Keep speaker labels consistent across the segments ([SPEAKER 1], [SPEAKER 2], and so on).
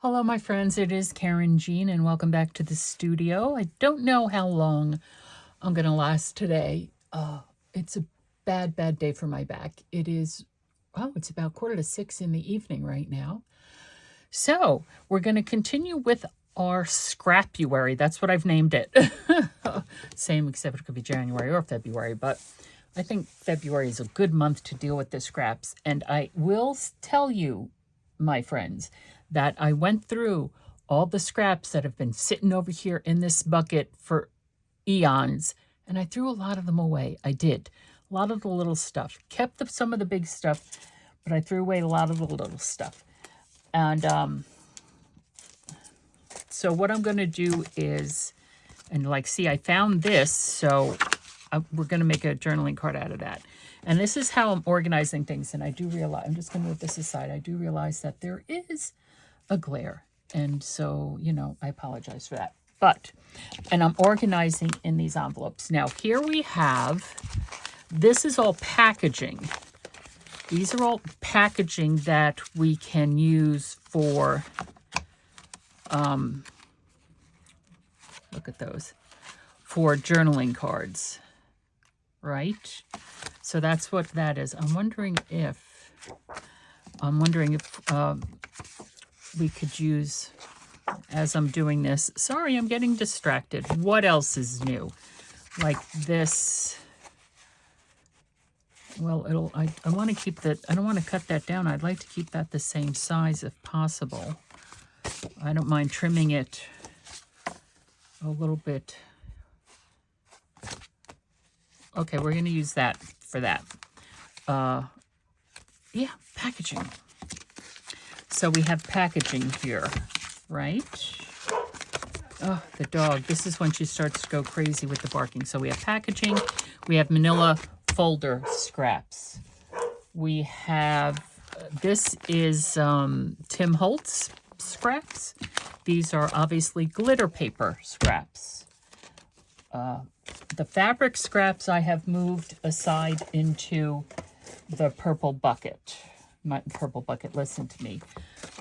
[SPEAKER 1] Hello, my friends. It is Karynjean, and welcome back to the studio. I don't know how long I'm going to last today. It's a bad day for my back. It's about 5:45 in the evening right now. So we're going to continue with our Scrapuary. That's what I've named it. Same, except it could be January or February, but I think February is a good month to deal with the scraps. And I will tell you, my friends, that I went through all the scraps that have been sitting over here in this bucket for eons, and I threw a lot of them away. I did. A lot of the little stuff. Kept some of the big stuff, but I threw away a lot of the little stuff. And so what I'm going to do is, see, I found this, so we're going to make a journaling card out of that. And this is how I'm organizing things, and I do realize, I'm just going to move this aside, I do realize that there is a glare, and so, I apologize for that. And I'm organizing in these envelopes. Now, here we have, this is all packaging. These are all packaging that we can use for, look at those, for journaling cards, right? So that's what that is. I'm wondering if we could use, as I'm doing this, sorry, I'm getting distracted. What else is new? Like this. Well, I want to keep that, I don't want to cut that down. I'd like to keep that the same size if possible. I don't mind trimming it a little bit. Okay, we're going to use that for that. Yeah, packaging. So we have packaging here, right? Oh, the dog. This is when she starts to go crazy with the barking. So we have packaging. We have manila folder scraps. We have, this is Tim Holtz scraps. These are obviously glitter paper scraps. The fabric scraps I have moved aside into the purple bucket. My purple bucket, listen to me.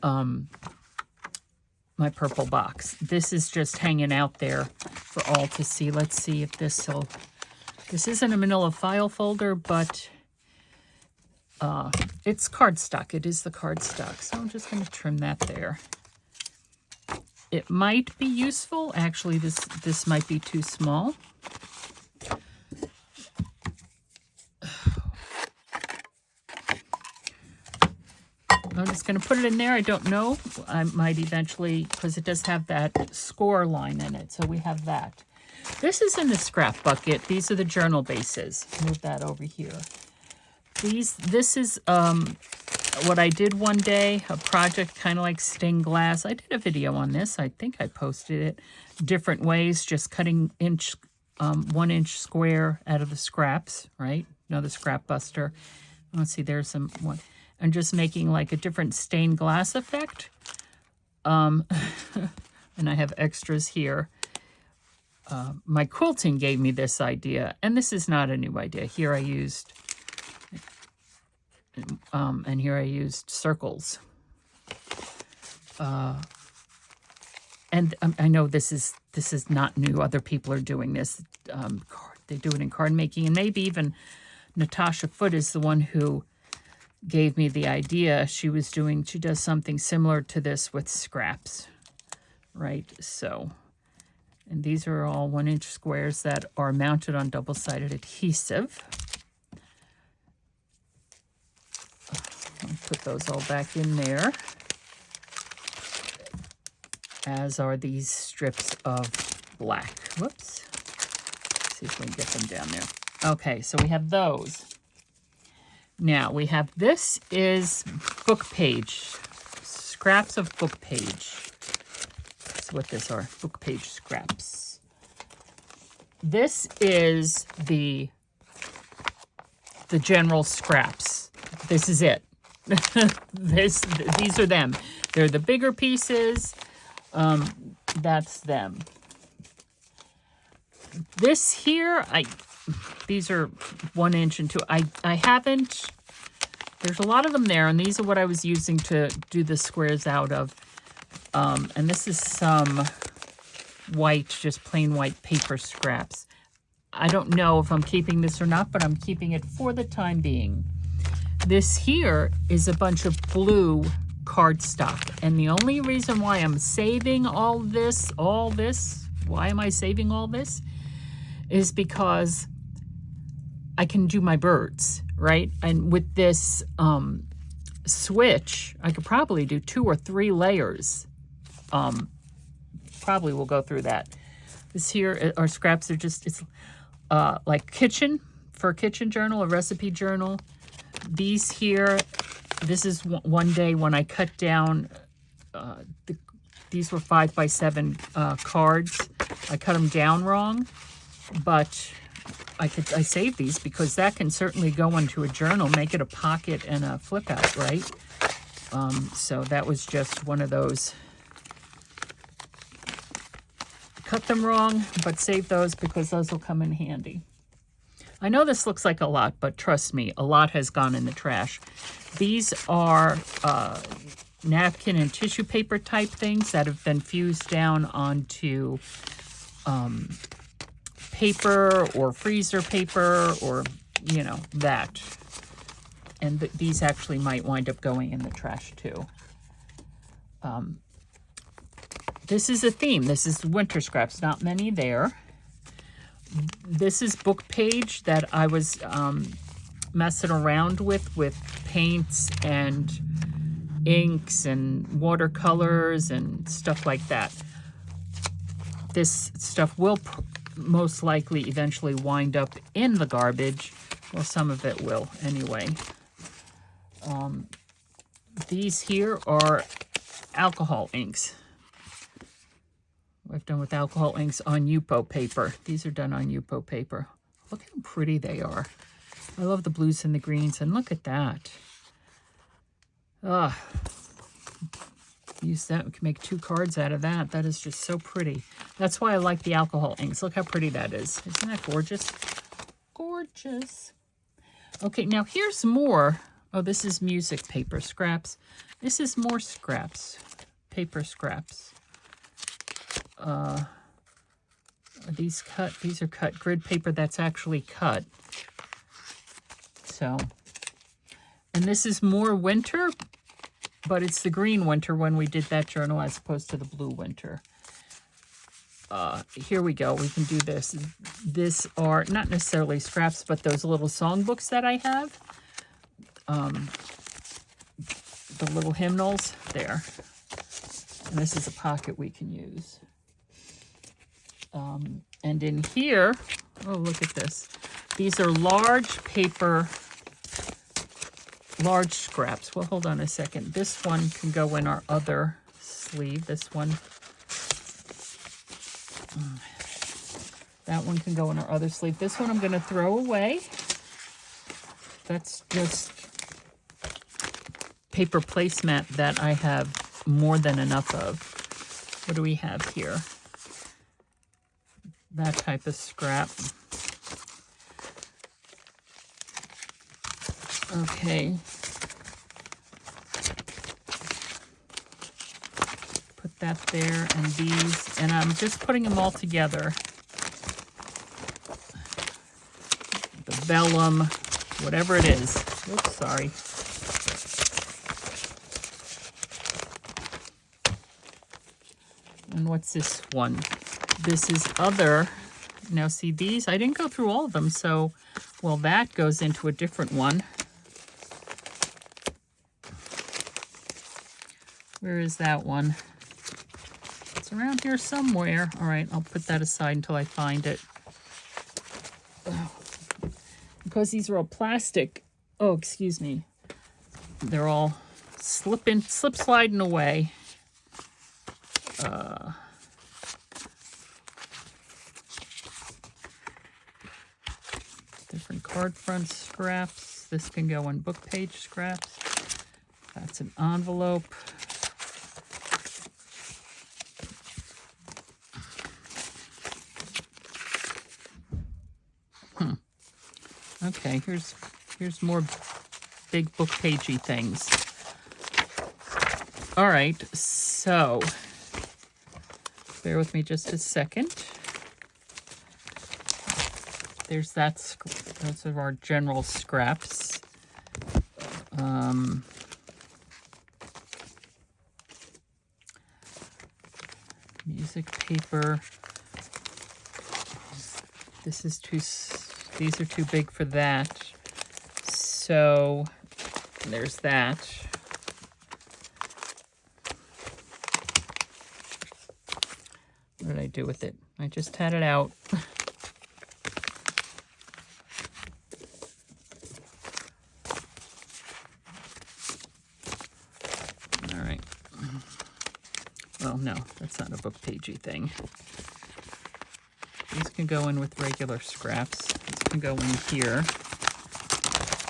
[SPEAKER 1] My purple box. This is just hanging out there for all to see. Let's see if this isn't a manila file folder, but it's cardstock. It is the cardstock. So I'm just going to trim that there. It might be useful. Actually, this might be too small. I'm just going to put it in there. I don't know. I might eventually, because it does have that score line in it. So we have that. This is in the scrap bucket. These are the journal bases. Move that over here. This is what I did one day, a project kind of like stained glass. I did a video on this. I think I posted it different ways, just cutting 1 inch square out of the scraps, right? Another scrap buster. Let's see, there's some one. And just making like a different stained glass effect. And I have extras here. My quilting gave me this idea, and this is not a new idea. Here I used, and here I used circles. And I know this is not new. Other people are doing this. They do it in card making, and maybe even Natasha Foote is the one who gave me the idea. She does something similar to this with scraps, right? So, and these are all 1 inch squares that are mounted on double-sided adhesive. I'll put those all back in there, as are these strips of black. Whoops. Let's see if we can get them down there. Okay, so we have those. Now, we have, this is book page, scraps of book page. That's what this are, book page scraps. This is the general scraps. This is it. These are them. They're the bigger pieces. That's them. This here, these are 1 inch and 2. I haven't, there's a lot of them there, and these are what I was using to do the squares out of. And this is some white, just plain white paper scraps. I don't know if I'm keeping this or not, but I'm keeping it for the time being. This here is a bunch of blue cardstock. And the only reason why I'm saving all this, why am I saving all this? Is because I can do my birds, right? And with this switch, I could probably do 2 or 3 layers. Probably will go through that. This here are scraps. They're just, it's like for a kitchen journal, a recipe journal. These here, this is one day when I cut down, these were 5x7 cards. I cut them down wrong, but I saved these because that can certainly go into a journal, make it a pocket and a flip out, right? So that was just one of those. Cut them wrong, but save those because those will come in handy. I know this looks like a lot, but trust me, a lot has gone in the trash. These are napkin and tissue paper type things that have been fused down onto paper or freezer paper or, you know, that. And these actually might wind up going in the trash too. This is a theme. This is winter scraps. Not many there. This is book page that I was messing around with paints and inks and watercolors and stuff like that. This stuff will most likely eventually wind up in the garbage. Well, some of it will anyway. These here are alcohol inks. I've done with alcohol inks on Yupo paper. These are done on Yupo paper. Look how pretty they are. I love the blues and the greens, and look at that. Use that, we can make 2 cards out of that. That is just so pretty. That's why I like the alcohol inks. Look how pretty that is. Isn't that gorgeous? Gorgeous. Okay, now here's more. Oh, this is music paper scraps. This is more scraps, paper scraps. Are these cut? These are cut. Grid paper that's actually cut. So, and this is more winter, but it's the green winter when we did that journal as opposed to the blue winter. Here we go. We can do this. This are not necessarily scraps, but those little songbooks that I have. The little hymnals there. And this is a pocket we can use. And in here, oh, look at this. These are large paper, large scraps. Well, hold on a second. This one can go in our other sleeve. This one. That one can go in our other sleeve. This one I'm going to throw away. That's just paper placemat that I have more than enough of. What do we have here? That type of scrap. Okay. Put that there and these, and I'm just putting them all together. The vellum, whatever it is. Oops, sorry. And what's this one? This is other. Now see these, I didn't go through all of them, so, well, that goes into a different one. Where is that one? It's around here somewhere. All right, I'll put that aside until I find it. Because these are all plastic. Oh, excuse me. They're all slip sliding away. Different card front scraps. This can go in book page scraps. That's an envelope. Okay, here's more big book pagey things. All right, so bear with me just a second. There's that. Those are our general scraps. Music paper. This is too. These are too big for that. So there's that. What did I do with it? I just had it out. All right. Well, no, that's not a book pagey thing. These can go in with regular scraps. These can go in here.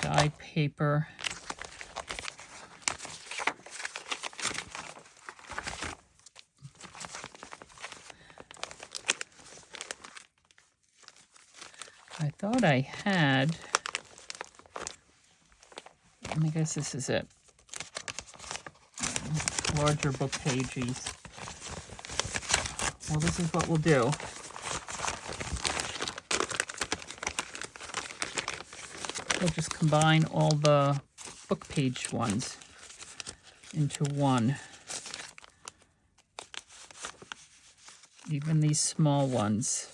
[SPEAKER 1] Dyed paper. I thought I had, I guess this is it. Larger book pages. Well, this is what we'll do. We'll just combine all the book page ones into one. Even these small ones.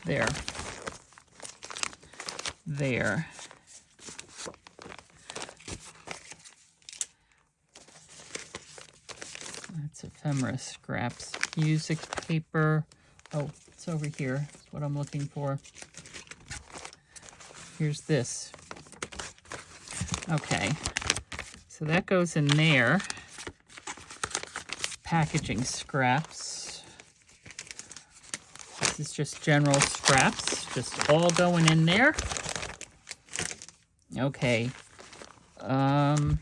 [SPEAKER 1] There. There. That's ephemera scraps. Music paper. Oh, it's over here. That's what I'm looking for. Here's this. Okay. So that goes in there. Packaging scraps. This is just general scraps. Just all going in there. Okay. And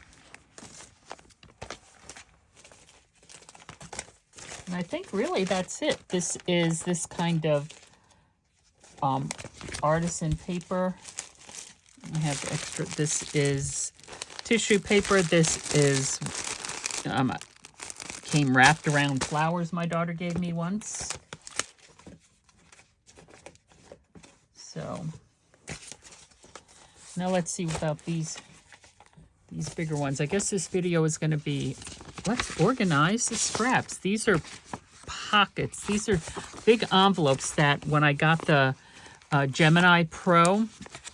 [SPEAKER 1] I think really that's it. This is this kind of artisan paper. I have extra. This is tissue paper. This is came wrapped around flowers my daughter gave me once. So now let's see about these bigger ones. I guess this video is going to be, let's organize the scraps. These are pockets. These are big envelopes that when I got the Gemini Pro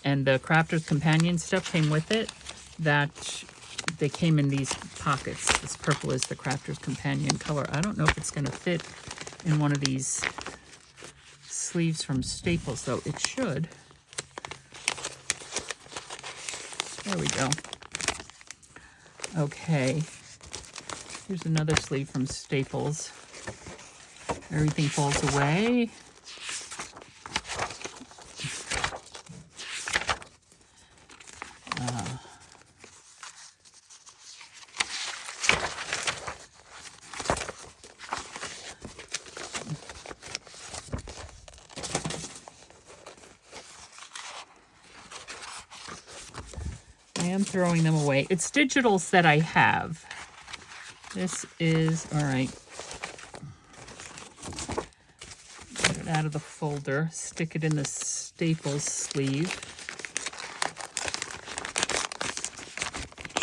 [SPEAKER 1] and the Crafter's Companion stuff came with it, that they came in these pockets. This purple is the Crafter's Companion color. I don't know if it's going to fit in one of these sleeves from Staples, though. It should. There we go. Okay. Here's another sleeve from Staples. Everything falls away. I am throwing them away. It's digitals that I have. This is, all right. Get it out of the folder. Stick it in the Staples sleeve.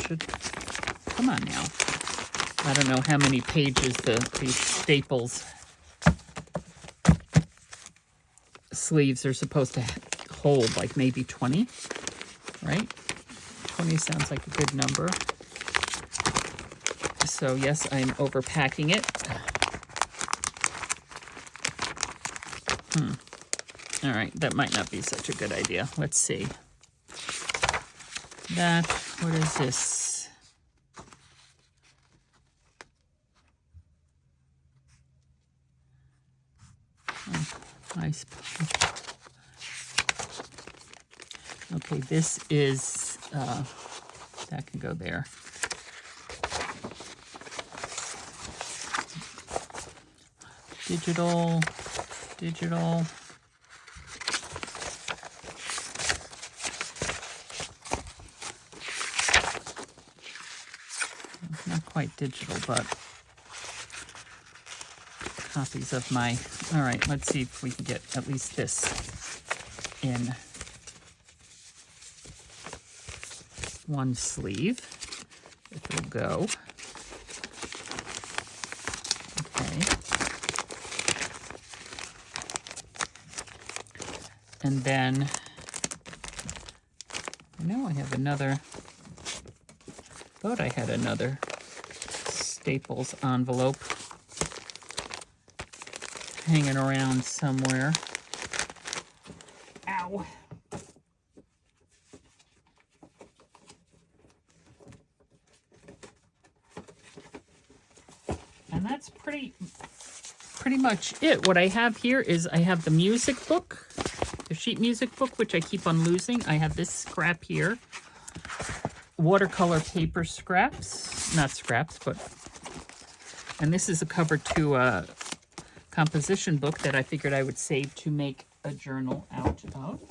[SPEAKER 1] Should, come on now. I don't know how many pages these Staples sleeves are supposed to hold, like maybe 20, right? 20 sounds like a good number. So yes, I'm overpacking it. All right, that might not be such a good idea. Let's see. That, what is this? Oh, nice. Okay, this is, that can go there. Digital. not quite digital, but copies of my, all right, let's see if we can get at least this in one sleeve, if it'll go. Okay. And then, I know I have another, thought I had another Staples envelope hanging around somewhere. Ow. And that's pretty much it. What I have here is I have the music book, the sheet music book, which I keep on losing. I have this scrap here. Watercolor paper scraps. Not scraps, but... And this is a cover to a composition book that I figured I would save to make a journal out of.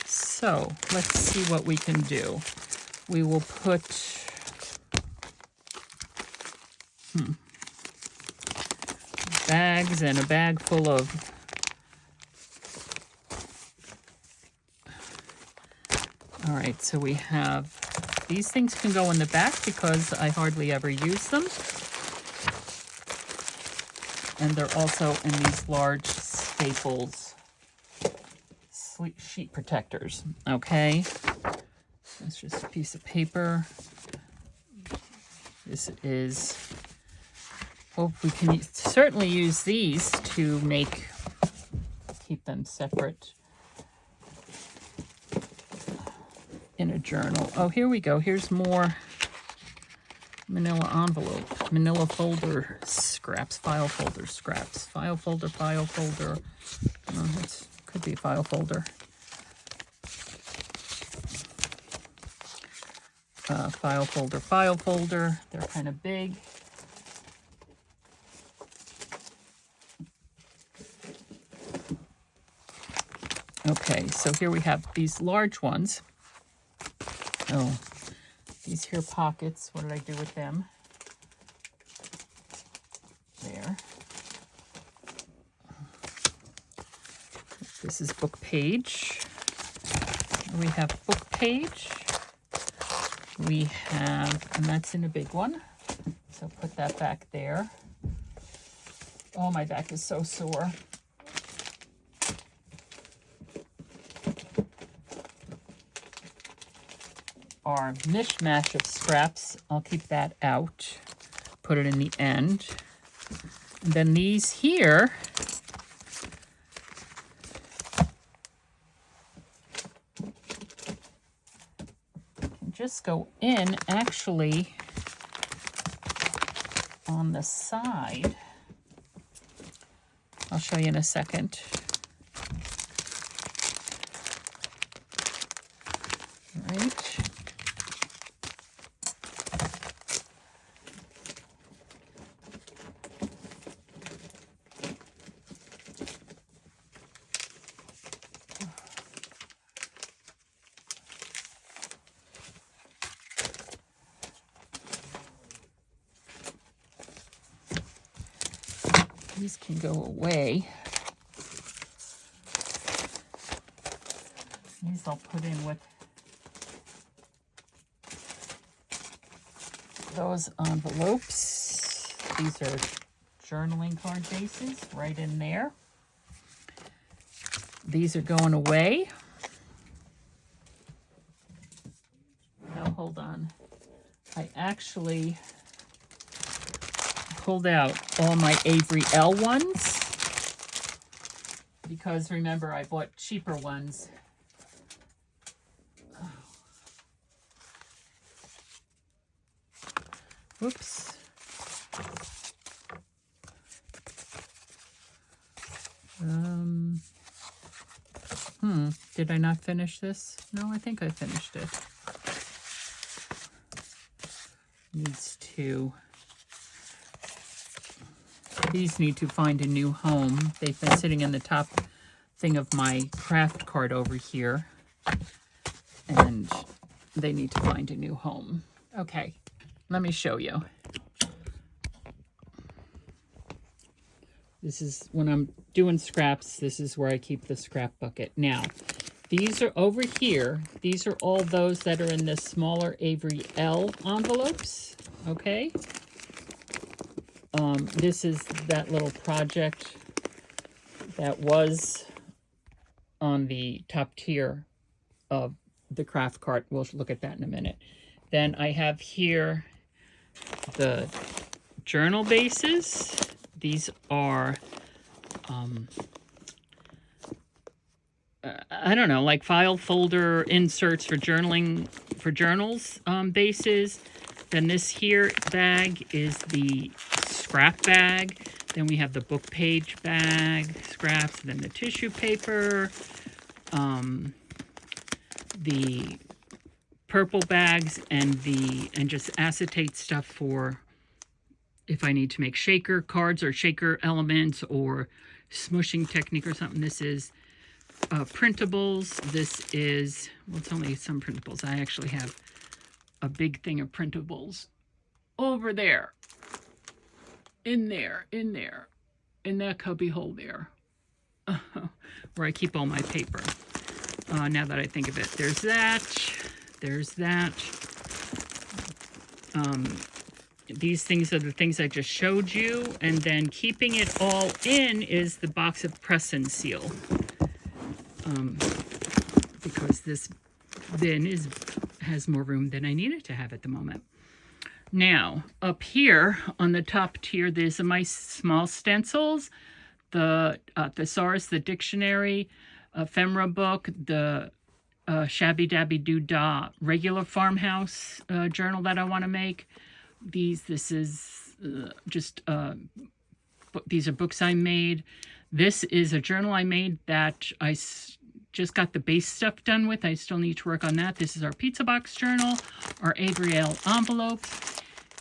[SPEAKER 1] So, let's see what we can do. We will put... bags and a bag full of all right, so we have these things can go in the back because I hardly ever use them, and they're also in these large Staples sheet protectors. Okay, that's just a piece of paper. This is, well, we can certainly use these to keep them separate in a journal. Oh, here we go. Here's more manila envelope, manila folder scraps, file folder scraps, file folder. Oh, that could be a file folder. File folder. They're kind of big. Okay, so here we have these large ones. Oh, these here pockets, what did I do with them? There. This is book page. We have book page. We have, and that's in a big one. So put that back there. Oh, my back is so sore. Our mishmash of scraps, I'll keep that out, put it in the end. And then these here, can just go in actually on the side. I'll show you in a second. All right. These can go away. These I'll put in with those envelopes. These are journaling card bases right in there. These are going away. Now hold on. I actually pulled out all my Avery L ones because remember I bought cheaper ones. Whoops. Did I not finish this? No, I think I finished it. These need to find a new home. They've been sitting in the top thing of my craft card over here. And they need to find a new home. Okay, let me show you. This is when I'm doing scraps, this is where I keep the scrap bucket. Now, these are over here. These are all those that are in the smaller Avery L envelopes, okay? This is that little project that was on the top tier of the craft cart. We'll look at that in a minute. Then I have here the journal bases. These are, I don't know, like file folder inserts for journaling, for journals bases. Then this here bag is the scrap bag. Then we have the book page bag, scraps, then the tissue paper, the purple bags, and just acetate stuff for if I need to make shaker cards or shaker elements or smushing technique or something. This is printables. This is, well, it's only some printables. I actually have a big thing of printables over there. In that cubby hole there. Where I keep all my paper. Now that I think of it. There's that. There's that. These things are the things I just showed you. And then keeping it all in is the box of press and seal. Because this bin has more room than I need it to have at the moment. Now, up here on the top tier, there's my small stencils, the thesaurus, the dictionary, ephemera book, the Shabby Dabby Doo-Dah regular farmhouse journal that I want to make. This is just, these are books I made. This is a journal I made that I just got the base stuff done with. I still need to work on that. This is our pizza box journal, our Avery L envelope,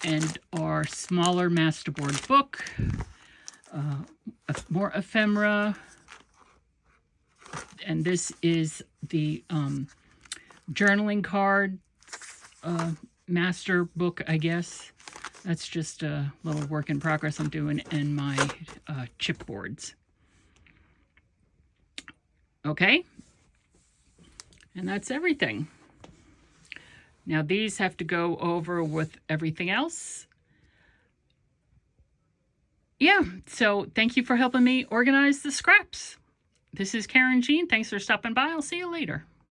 [SPEAKER 1] and our smaller masterboard book, more ephemera, and this is the journaling card master book, I guess. That's just a little work in progress I'm doing in my chipboards. Okay, and that's everything. Now these have to go over with everything else. Yeah, so thank you for helping me organize the scraps. This is Karynjean. Thanks for stopping by. I'll see you later.